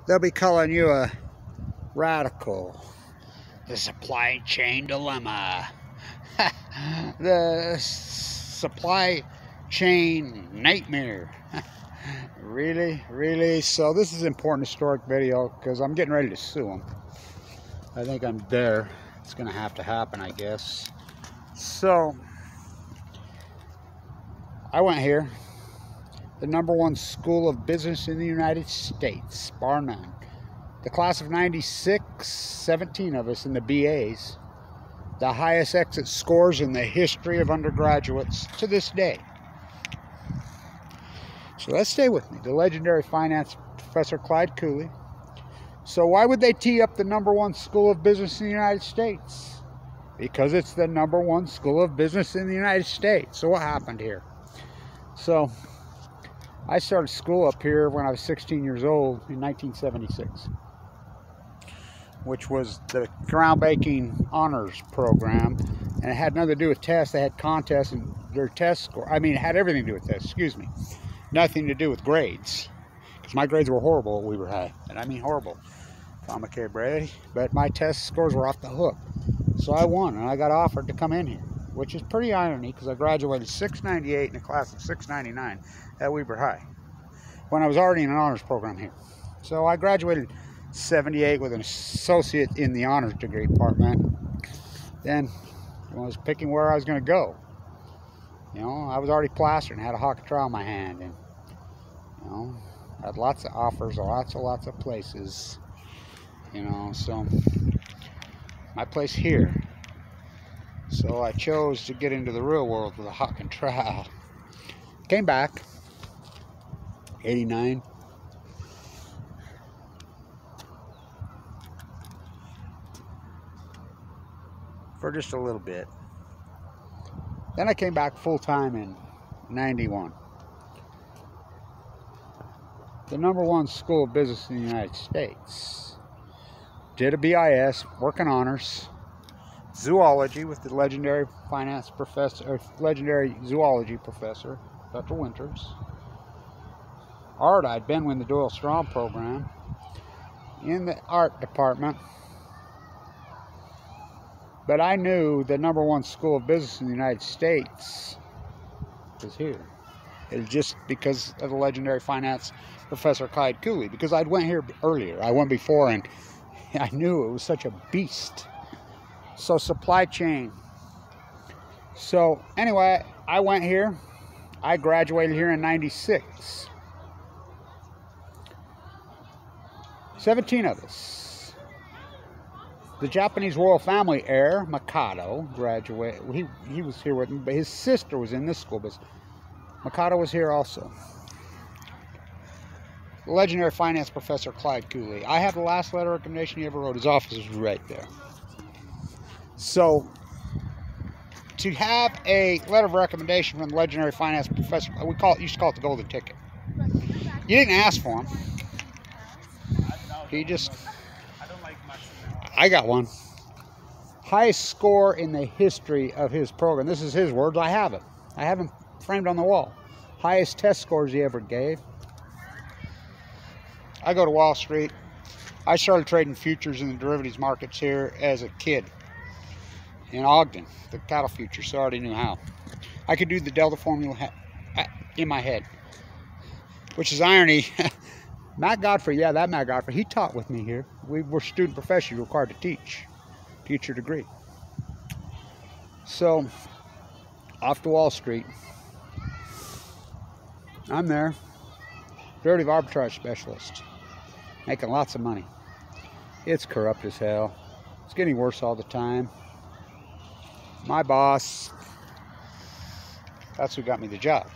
they'll be calling you a radical. The supply chain dilemma. The supply chain nightmare. Really? Really? So this is an important historic video because I'm getting ready to sue them. I think I'm there. It's going to have to happen, I guess. So I went here. The #1 school of business in the United States, bar none. The class of '96, 17 of us in the BAs. The highest exit scores in the history of undergraduates to this day. So let's stay with me. The legendary finance professor Clyde Cooley. So why would they tee up the #1 school of business in the United States? Because it's the #1 school of business in the United States. So what happened here? So I started school up here when I was 16 years old in 1976, which was the groundbreaking honors program, and it had nothing to do with tests. They had contests and their test score. I mean, it had everything to do with tests, excuse me. Nothing to do with grades, because my grades were horrible at Weber High, and I mean horrible. Pharma K. Brady, but my test scores were off the hook. So I won, and I got offered to come in here, which is pretty irony, because I graduated 698 in a class of 699 at Weber High, when I was already in an honors program here. So I graduated 78 with an associate in the honors degree department. Then I was picking where I was going to go. You know, I was already plastered and had a hockey trowel in my hand, and you know, had lots of offers, lots of places. You know, so my place here. So I chose to get into the real world with a hockey trowel. Came back, 89. For just a little bit. Then I came back full-time in 91. The #1 school of business in the United States. Did a BIS, working honors, zoology with the legendary finance professor, or legendary zoology professor, Dr. Winters. Art, I'd been in the Doyle Strong program in the art department. But I knew the #1 school of business in the United States was here. It was just because of the legendary finance professor Clyde Cooley, because I'd went here earlier. I went before, and I knew it was such a beast. So supply chain. So anyway, I went here. I graduated here in 96. 17 of us. The Japanese royal family heir, Mikado, graduated. He was here with me, but his sister was in this school, but Mikado was here also. The legendary finance professor Clyde Cooley. I have the last letter of recommendation he ever wrote. His office is right there. So, to have a letter of recommendation from the legendary finance professor, we used to call it the golden ticket. You didn't ask for him. He just... I got one. Highest score in the history of his program. This is his words. I have it. I have him framed on the wall. Highest test scores he ever gave. I go to Wall Street. I started trading futures in the derivatives markets here as a kid in Ogden, the cattle futures, so I already knew how. I could do the Delta formula in my head, which is irony. Matt Godfrey, yeah, that Matt Godfrey, he taught with me here. We were student professionals required to teach your degree. So, off to Wall Street. I'm there, derivative arbitrage specialist, making lots of money. It's corrupt as hell. It's getting worse all the time. My boss, that's who got me the job.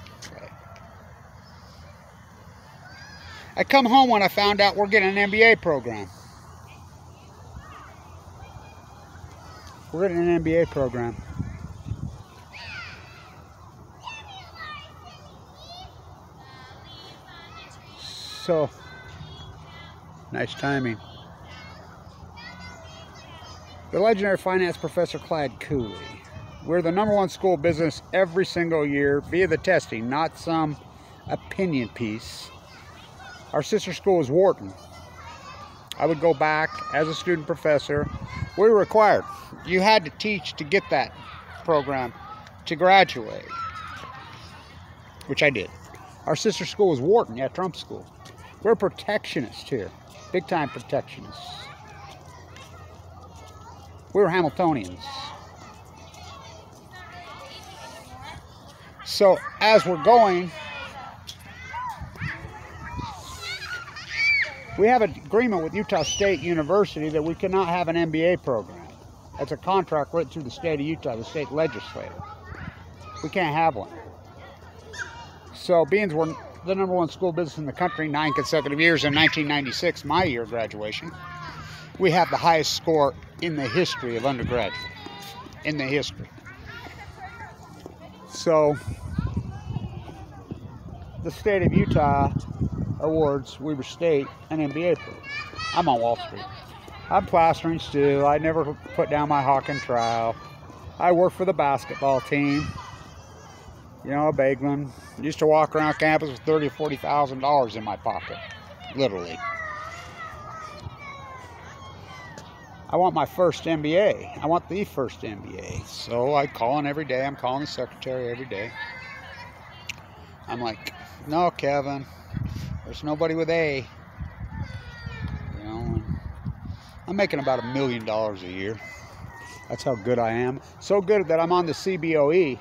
I come home when I found out we're getting an MBA program. We're getting an MBA program. So, nice timing. The legendary finance professor Clyde Cooley. We're the #1 school of business every single year via the testing, not some opinion piece. Our sister school is Wharton. I would go back as a student professor. We were required. You had to teach to get that program to graduate, which I did. Our sister school was Wharton, yeah, Trump school. We're protectionists here, big time protectionists. We were Hamiltonians. So as we're going, we have an agreement with Utah State University that we cannot have an MBA program. That's a contract written through the state of Utah, the state legislature. We can't have one. So being we're the #1 school of business in the country, 9 consecutive years, in 1996, my year of graduation, we have the highest score in the history of undergraduate. In the history. So the state of Utah awards Weber State an MBA program. I'm on Wall Street. I'm plastering still. I never put down my hawk and trowel. I work for the basketball team. You know, a bagman. Used to walk around campus with $30,000 or $40,000 in my pocket, literally. I want my first MBA. I want the first MBA. So I call in every day. I'm calling the secretary every day. I'm like, no, Kevin, there's nobody with A. You know, I'm making about $1 million a year. That's how good I am. So good that I'm on the CBOE.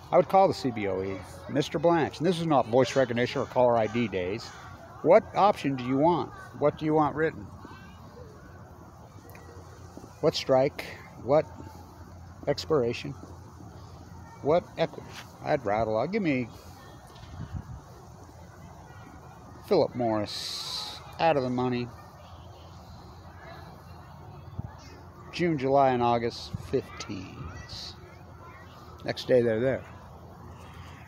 I would call the CBOE, Mr. Blanch. And this is not voice recognition or caller ID days. What option do you want? What do you want written? What strike? What expiration? What equity? I'd rattle. I'll give me Philip Morris, out of the money. June, July, and August, 15s. Next day they're there.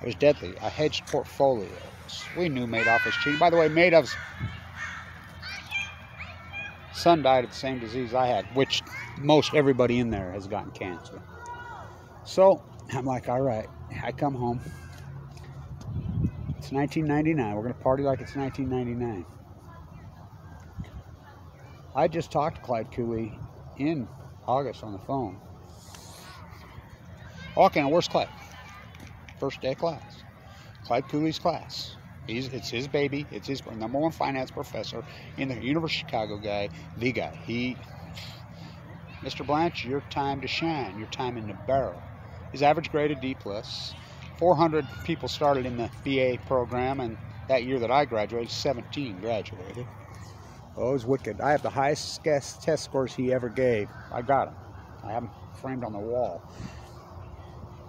It was deadly. I hedged portfolios. We knew Madoff was cheating. By the way, Madoff's son died of the same disease I had, which most everybody in there has gotten cancer. So I'm like, all right. I come home. It's 1999. We're going to party like it's 1999. I just talked to Clyde Cooley in August on the phone. Okay, now where's Clyde? First day of class. Clyde Cooley's class. It's his baby. It's his #1 finance professor in the University of Chicago guy. The guy. Mr. Blanch, your time to shine. Your time in the barrel. His average grade a D+. 400 people started in the BA program, and that year that I graduated, 17 graduated. Oh, it was wicked. I have the highest test scores he ever gave. I got them. I have them framed on the wall.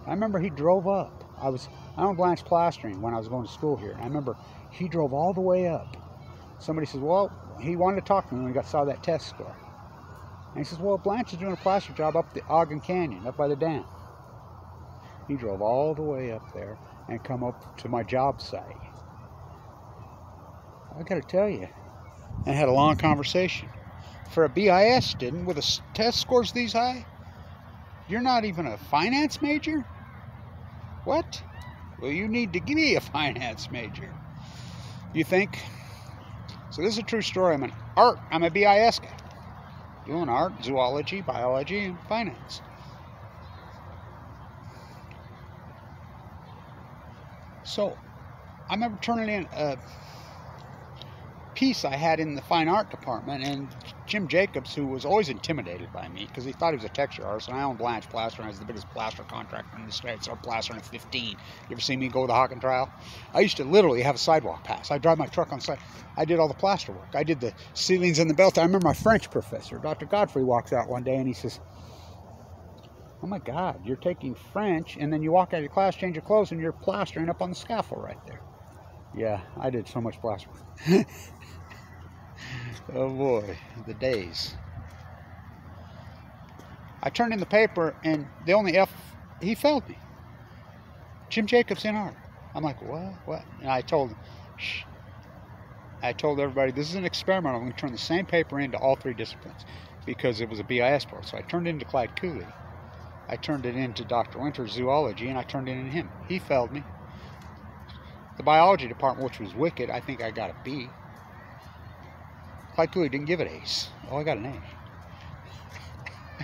I remember he drove up. I owned Blanch Plastering when I was going to school here. I remember he drove all the way up. Somebody says, well, he wanted to talk to me when he saw that test score. And he says, well, Blanch is doing a plaster job up the Ogden Canyon, up by the dam. He drove all the way up there and come up to my job site. I got to tell you, and had a long conversation. For a BIS student with a test scores these high, you're not even a finance major? What? Well, you need to be a finance major. You think? So this is a true story. I'm a BIS guy. Doing art, zoology, biology, and finance. So I remember turning in a piece I had in the fine art department, and Jim Jacobs, who was always intimidated by me because he thought he was a texture artist, and I own Blanch Plaster, and I was the biggest plaster contractor in the States. I was plastering at 15. You ever see me go to the Hawken Trial? I used to literally have a sidewalk pass. I'd drive my truck on the side. I did all the plaster work. I did the ceilings and the belt. I remember my French professor, Dr. Godfrey, walks out one day and he says, oh my God, you're taking French, and then you walk out of your class, change your clothes, and you're plastering up on the scaffold right there. Yeah, I did so much plastering. Oh boy, the days. I turned in the paper, and the only F, he failed me. Jim Jacobs in art. I'm like, what? And I told him, shh. I told everybody, this is an experiment. I'm going to turn the same paper into all 3 disciplines because it was a BIS board. So I turned it into Clyde Cooley. I turned it into Dr. Winter's zoology, and I turned it into him. He failed me. The biology department, which was wicked, I think I got a B. Clyde Cooley didn't give it A's. Oh, I got an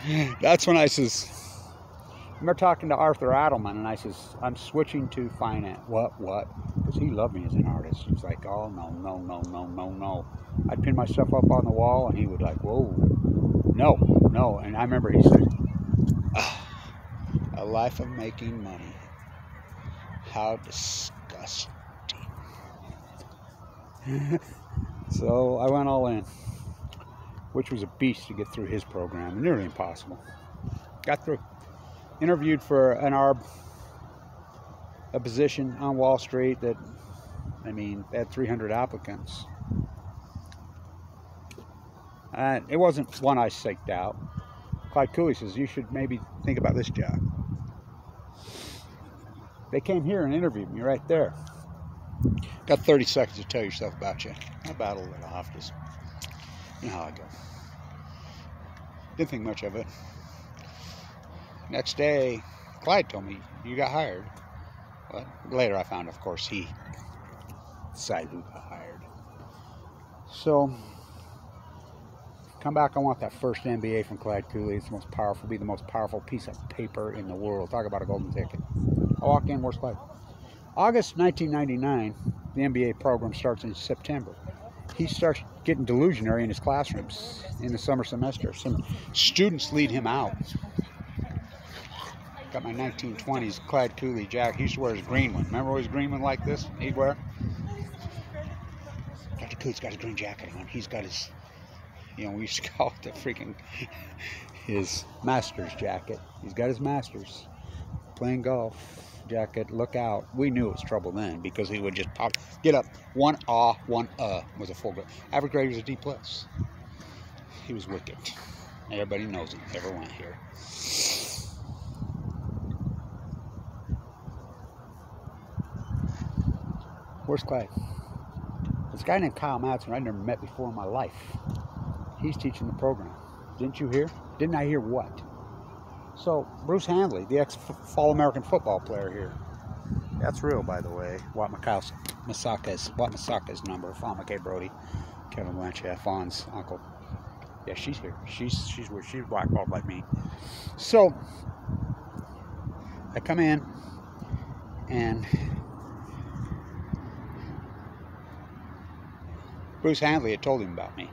A. That's when I says, I remember talking to Arthur Adelman, and I says, I'm switching to finance. What? Because he loved me as an artist. He's like, oh, no. I'd pin myself up on the wall, and he would like, whoa, no. And I remember he said, a life of making money. How disgusting. So I went all in, which was a beast to get through his program. Nearly impossible. Got through. Interviewed for a position on Wall Street that, I mean, they had 300 applicants. And it wasn't one I seeked out. Clyde Cooley says, you should maybe think about this job. They came here and interviewed me right there. Got 30 seconds to tell yourself about you. I battled it off, just, you know how I go. Didn't think much of it. Next day, Clyde told me, you got hired. But later I found, of course, he decided who got hired. So, come back, I want that first MBA from Clyde Cooley. It's the most powerful, be the most powerful piece of paper in the world. Talk about a golden ticket. I walk in, where's Clyde? August 1999, the MBA program starts in September. He starts getting delusionary in his classrooms in the summer semester. Some students lead him out. Got my 1920s Clyde Cooley jacket. He used to wear his green one. Remember his green one like this? He'd wear. Dr. Cooley's got his green jacket on. He's got his, you know, we used to call it the freaking, his master's jacket. He's got his master's. Playing golf jacket, look out. We knew it was trouble then because he would just pop, get up. One was a full grade. Average grade was a D+. He was wicked. Everybody knows it. Never went here. Where's Clyde? This guy named Kyle Madsen I'd never met before in my life. He's teaching the program. Didn't you hear? Didn't I hear what? So, Bruce Handley, the ex-All American football player here. That's real, by the way. Wat Masaka's number. Fawn McKay Brody. Kevin Blanch, Fawn's uncle. Yeah, she's here. She's blackballed like me. So, I come in, and Bruce Handley had told him about me.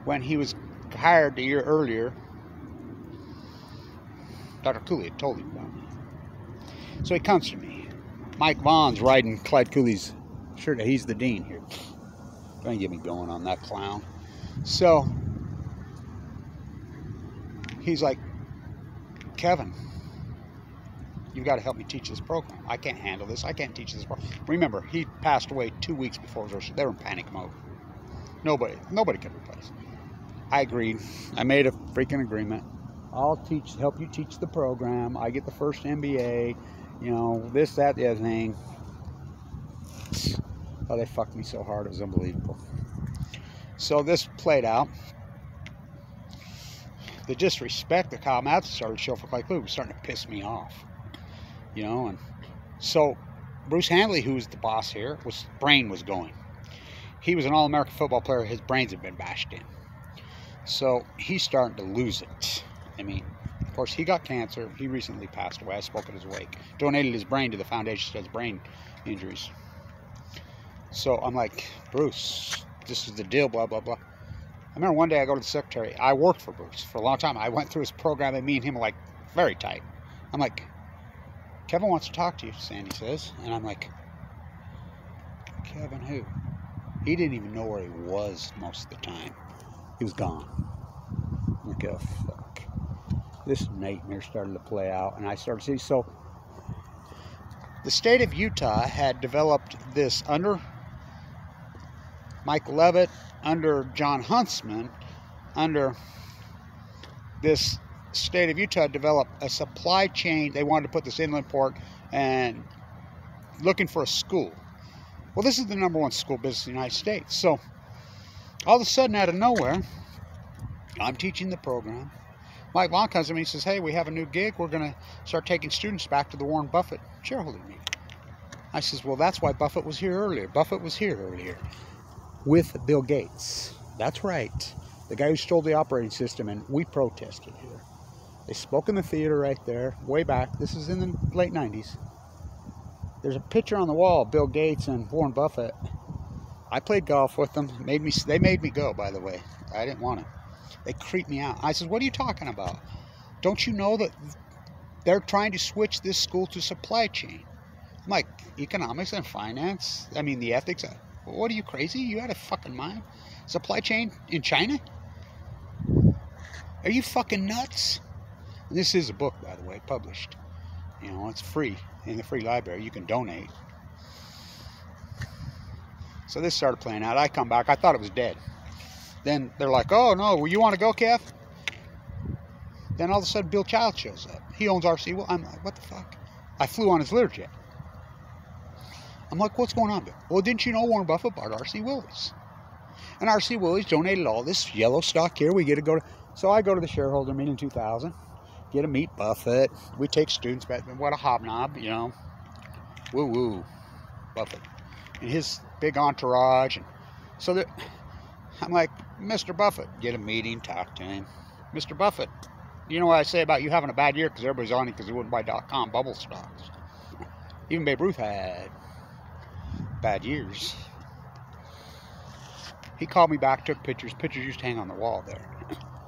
When he was hired the year earlier, Dr. Cooley had told him about me. So he comes to me. Mike Vaughn's riding Clyde Cooley's shirt. He's the dean here. Don't get me going on that clown. So he's like, Kevin, you've got to help me teach this program. I can't handle this. I can't teach this program. Remember, he passed away 2 weeks before his first. They were in panic mode. Nobody could replace him. I agreed. I made a freaking agreement. I'll help you teach the program. I get the first MBA, you know, this, that, the other thing. Oh, they fucked me so hard, it was unbelievable. So this played out. The disrespect that Kyle Madsen started to show for Clyde Cooley was starting to piss me off. You know, and so Bruce Handley, who's the boss here, brain was going. He was an All-American football player. His brains had been bashed in. So he's starting to lose it. I mean, of course, he got cancer. He recently passed away. I spoke at his wake. Donated his brain to the Foundation that does brain injuries. So I'm like, Bruce, this is the deal, blah, blah, blah. I remember one day I go to the secretary. I worked for Bruce for a long time. I went through his program, and me and him were like very tight. I'm like, Kevin wants to talk to you, Sandy says. And I'm like, Kevin who? He didn't even know where he was most of the time. He was gone. I'm like, oh, fuck. This nightmare started to play out, and I started to see. So the state of Utah had developed this under Mike Levitt, under John Huntsman, under this state of Utah developed a supply chain. They wanted to put this inland port and looking for a school. Well, this is the #1 school business in the United States. So all of a sudden, out of nowhere, I'm teaching the program. Mike Vaughn comes to me and says, hey, we have a new gig. We're going to start taking students back to the Warren Buffett shareholder meeting. I says, well, that's why Buffett was here earlier. Buffett was here earlier. with Bill Gates. That's right. The guy who stole the operating system, and we protested here. They spoke in the theater right there, way back. This is in the late 90s. There's a picture on the wall of Bill Gates and Warren Buffett. I played golf with them. They made me go, by the way. I didn't want to. They creeped me out. I said, what are you talking about? Don't you know that they're trying to switch this school to supply chain? I'm like, economics and finance? I mean, the ethics. What are you, crazy? You out of fucking mind? Supply chain in China? Are you fucking nuts? And this is a book, by the way, published. You know, it's free in the free library. You can donate. So this started playing out. I come back. I thought it was dead. Then they're like, oh, no, well, you want to go, Kev? Then all of a sudden, Bill Child shows up. He owns RC. Well, I'm like, what the fuck? I flew on his Learjet. I'm like, what's going on, Bill? Well, didn't you know Warren Buffett bought RC Willys? And RC Willys donated all this yellow stock here. We get to go to... So I go to the shareholder meeting in 2000. Get to meet Buffett. We take students back. What a hobnob, you know. Woo-woo. Buffett. And his big entourage. And so I'm like, Mr. Buffett. Get a meeting, talk to him. Mr. Buffett, you know what I say about you having a bad year? Because everybody's on it because they wouldn't buy .com bubble stocks. Even Babe Ruth had bad years. He called me back, took pictures. Pictures used to hang on the wall there.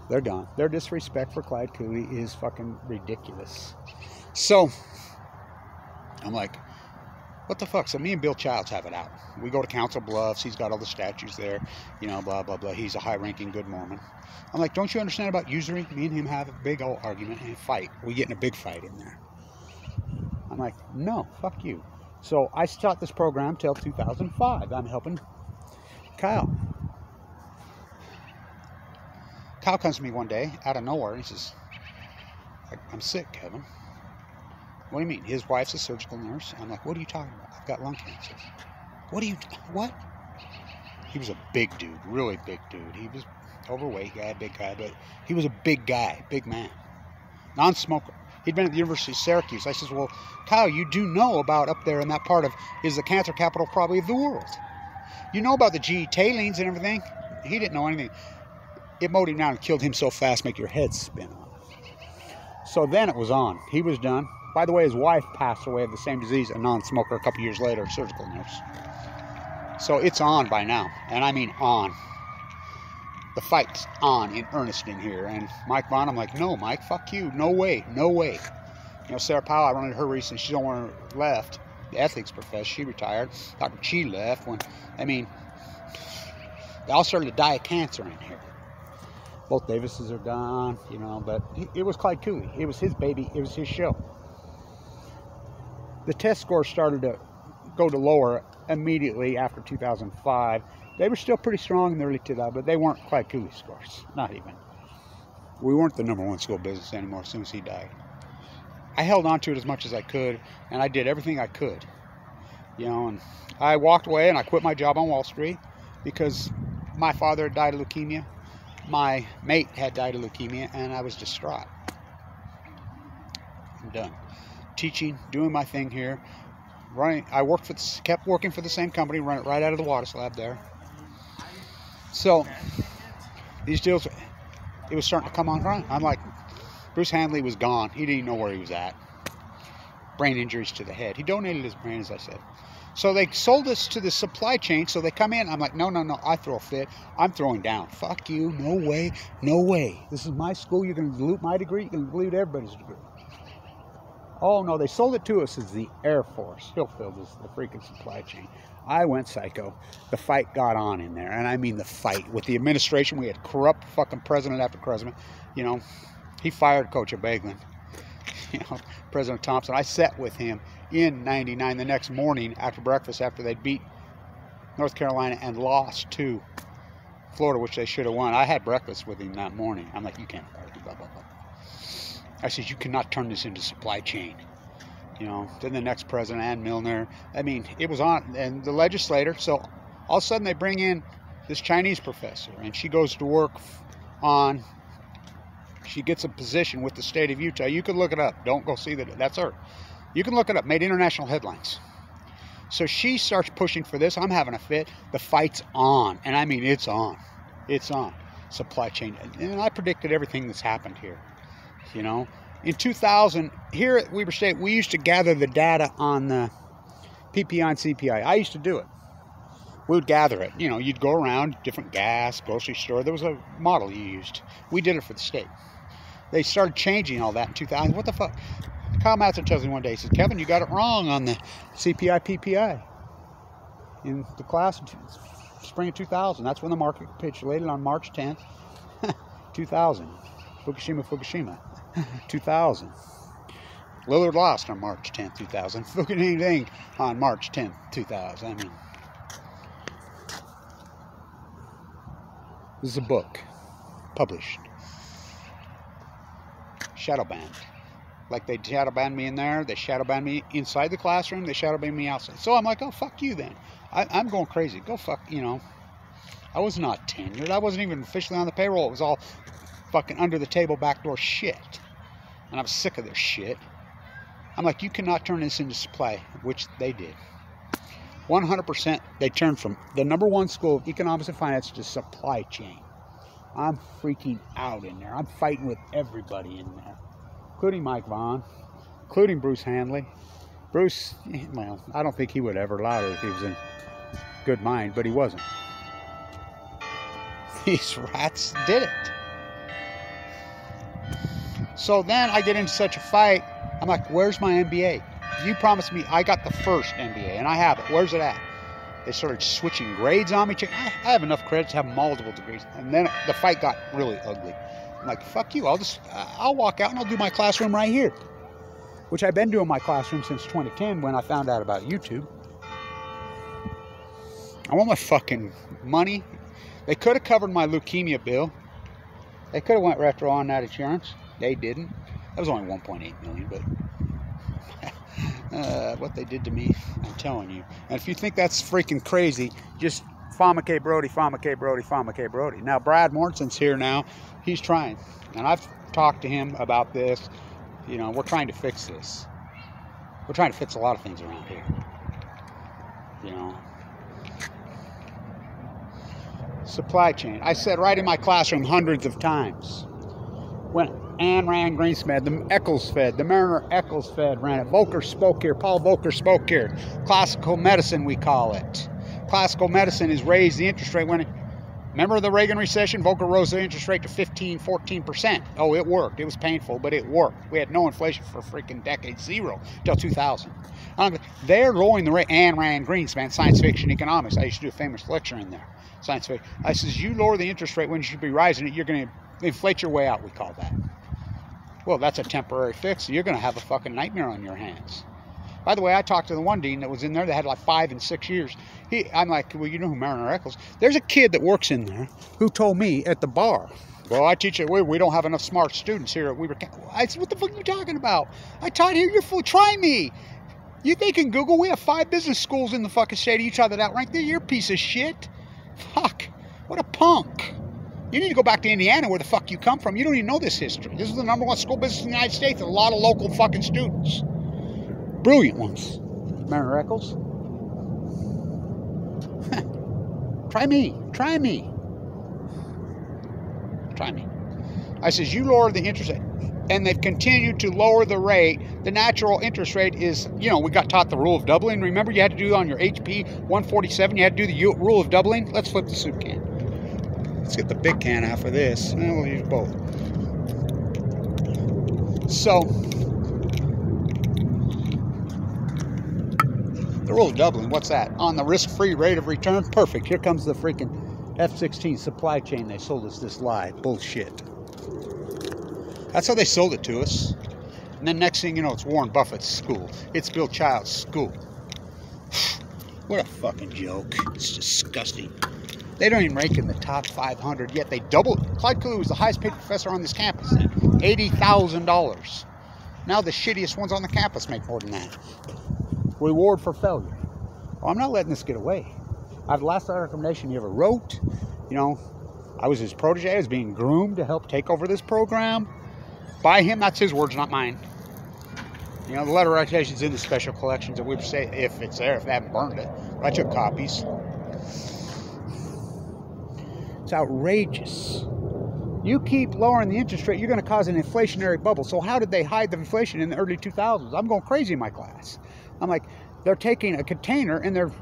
They're gone. Their disrespect for Clyde Cooley is fucking ridiculous. So, I'm like, what the fuck? So me and Bill Childs have it out. We go to Council Bluffs. He's got all the statues there. You know, blah, blah, blah. He's a high-ranking good Mormon. I'm like, don't you understand about usury? Me and him have a big old argument and fight. We get in a big fight in there. I'm like, no, fuck you. So I taught this program till 2005. I'm helping Kyle. Kyle comes to me one day out of nowhere and he says, I'm sick, Kevin. What do you mean? His wife's a surgical nurse. I'm like, what are you talking about? I've got lung cancer. What? He was a big dude, really big dude. He was overweight guy, big guy, but he was a big guy, big man. Non-smoker. He'd been at the University of Syracuse. I says, well, Kyle, you do know about up there in that part of, is the cancer capital probably of the world. You know about the GE tailings and everything. He didn't know anything. It mowed him down and killed him so fast, make your head spin on. So then it was on. He was done. By the way, his wife passed away of the same disease, a non-smoker, a couple years later, a surgical nurse. So it's on by now, and I mean on. The fight's on in earnest in here. And Mike Vaughn, I'm like, no, Mike, fuck you. No way, no way. You know, Sarah Powell, I run into her recently. She's the one who left the ethics professor. She retired. Dr. Chi left when, I mean, they all started to die of cancer in here. Both Davises are gone, you know, but it was Clyde Cooley. It was his baby. It was his show. The test scores started to go to lower immediately after 2005. They were still pretty strong in the early 2000s, but they weren't Clyde Cooley scores. Not even. We weren't the #1 school business anymore as soon as he died. I held on to it as much as I could, and I did everything I could. You know, and I walked away and I quit my job on Wall Street because my father had died of leukemia. My mate had died of leukemia, and I was distraught. I'm done. Teaching, doing my thing here. Running. I kept working for the same company, run it right out of the water slab there. So these deals, it was starting to come on right. I'm like, Bruce Handley was gone. He didn't even know where he was at. Brain injuries to the head. He donated his brain, as I said. So they sold us to the supply chain. So they come in. I'm like, no. I throw a fit. I'm throwing down. Fuck you. No way. No way. This is my school. You're going to dilute my degree. You're going to dilute everybody's degree. Oh, no. They sold it to us as the Air Force. Hillfield is the freaking supply chain. I went psycho. The fight got on in there. And I mean the fight. With the administration, we had corrupt fucking president after president. You know, he fired Coach Baglan. You know, President Thompson. I sat with him in 99 the next morning after breakfast after they'd beat North Carolina and lost to Florida, which they should have won. I had breakfast with him that morning. I'm like, you can't argue, blah, blah, blah. I said, you cannot turn this into supply chain. You know, then the next president, Ann Milner. I mean, it was on, and the legislator. So all of a sudden they bring in this Chinese professor, and she goes to work on, she gets a position with the state of Utah. You can look it up. Don't go see that. That's her. You can look it up. Made international headlines. So she starts pushing for this. I'm having a fit. The fight's on. And I mean, it's on. It's on. Supply chain. And I predicted everything that's happened here. You know, in 2000, here at Weber State, we used to gather the data on the PPI and CPI. I used to do it. We would gather it. You know, you'd go around different gas, grocery store. There was a model you used. We did it for the state. They started changing all that in 2000. What the fuck? Kyle Matson tells me one day, he says, Kevin, you got it wrong on the CPI, PPI in the class of spring of 2000. That's when the market capitulated on March 10th, 2000. Fukushima, 2000. Lillard lost on March 10th, 2000. Fukushima on March 10th, 2000. I mean, this is a book published. Shadow banned. Like they shadow banned me in there, they shadow banned me inside the classroom, they shadow banned me outside. So I'm like, oh, fuck you then. I'm going crazy. Go fuck, you know. I was not tenured. I wasn't even officially on the payroll. It was all fucking under the table backdoor shit. And I was sick of their shit. I'm like, you cannot turn this into supply, which they did. 100% they turned from the #1 school of economics and finance to supply chain. I'm freaking out in there. I'm fighting with everybody in there, including Mike Vaughn, including Bruce Hanley. Bruce, well, I don't think he would ever allow it if he was in good mind, but he wasn't. These rats did it. So then I get into such a fight. I'm like, where's my MBA? You promised me I got the first MBA, and I have it. Where's it at? They started switching grades on me. I have enough credits to have multiple degrees. And then the fight got really ugly. I'm like, fuck you. I'll walk out and I'll do my classroom right here. Which I've been doing my classroom since 2010 when I found out about YouTube. I want my fucking money. They could have covered my leukemia bill. They could have went retro on that insurance. They didn't. That was only $1.8 million, but what they did to me, I'm telling you. And if you think that's freaking crazy, just Fama K. Brody, Fama K. Brody, Fama K. Brody. Now, Brad Morrison's here now. He's trying. And I've talked to him about this. You know, we're trying to fix this. We're trying to fix a lot of things around here. You know. Supply chain. I said right in my classroom hundreds of times. When Anne ran Greensmed, the Eccles Fed, the Mariner Eccles Fed ran it. Volcker spoke here. Paul Volcker spoke here. Classical medicine, we call it. Classical medicine is raised the interest rate when it... Remember the Reagan recession? Volcker rose the interest rate to 15, 14%. Oh, it worked. It was painful, but it worked. We had no inflation for freaking decade, zero, till 2000. They're lowering the rate. Anne Rand Greenspan, science fiction economics. I used to do a famous lecture in there. Science fiction. I says, you lower the interest rate when you should be rising it, you're going to inflate your way out, we call that. Well, that's a temporary fix. You're going to have a fucking nightmare on your hands. By the way, I talked to the one dean that was in there that had like 5 and 6 years. I'm like, well, you know who Mariner Eccles? There's a kid that works in there who told me at the bar, well, I teach it. We don't have enough smart students here at Weber. I said, what the fuck are you talking about? I taught here. You're full. Try me. You think in Google we have 5 business schools in the fucking state. You try that out right there. You're a piece of shit. Fuck. What a punk. You need to go back to Indiana where the fuck you come from. You don't even know this history. This is the #1 school business in the United States. And a lot of local fucking students. Brilliant ones. Mariner Eccles. Try me. Try me. Try me. I says, you lower the interest rate. And they've continued to lower the rate. The natural interest rate is, you know, we got taught the rule of doubling. Remember, you had to do on your HP 147, you had to do the rule of doubling. Let's flip the soup can. Let's get the big can out for this. And we'll use both. So, the rule of doubling, what's that? On the risk-free rate of return? Perfect. Here comes the freaking F-16 supply chain. They sold us this lie. Bullshit. That's how they sold it to us. And then next thing you know, it's Warren Buffett's school. It's Bill Child's school. What a fucking joke. It's disgusting. They don't even rank in the top 500, yet they doubled. Clyde Cooley was the highest paid professor on this campus then. $80,000. Now the shittiest ones on the campus make more than that. Reward for failure. Well, I'm not letting this get away. I have the last recommendation he ever wrote. You know, I was his protege. I was being groomed to help take over this program. By him, that's his words, not mine. You know, the letter of citation's in the special collections, and we say if it's there, if they haven't burned it. I took copies. It's outrageous. You keep lowering the interest rate, you're going to cause an inflationary bubble. So how did they hide the inflation in the early 2000s? I'm going crazy in my class. I'm like, they're taking a container and they're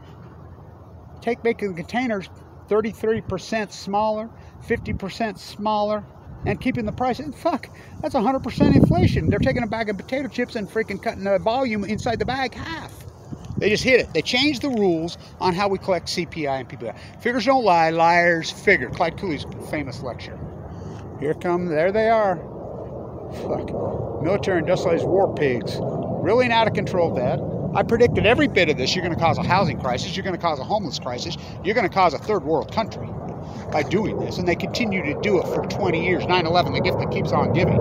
making the containers 33% smaller, 50% smaller, and keeping the price. Fuck, that's 100% inflation. They're taking a bag of potato chips and freaking cutting the volume inside the bag half. They just hit it. They changed the rules on how we collect CPI and PPI. Figures don't lie, liars figure. Clyde Cooley's famous lecture. Here come, there they are. Fuck. Military industrialized war pigs. Really out of control, Dad. I predicted every bit of this. You're going to cause a housing crisis. You're going to cause a homeless crisis. You're going to cause a third world country by doing this. And they continue to do it for 20 years. 9/11, the gift that keeps on giving.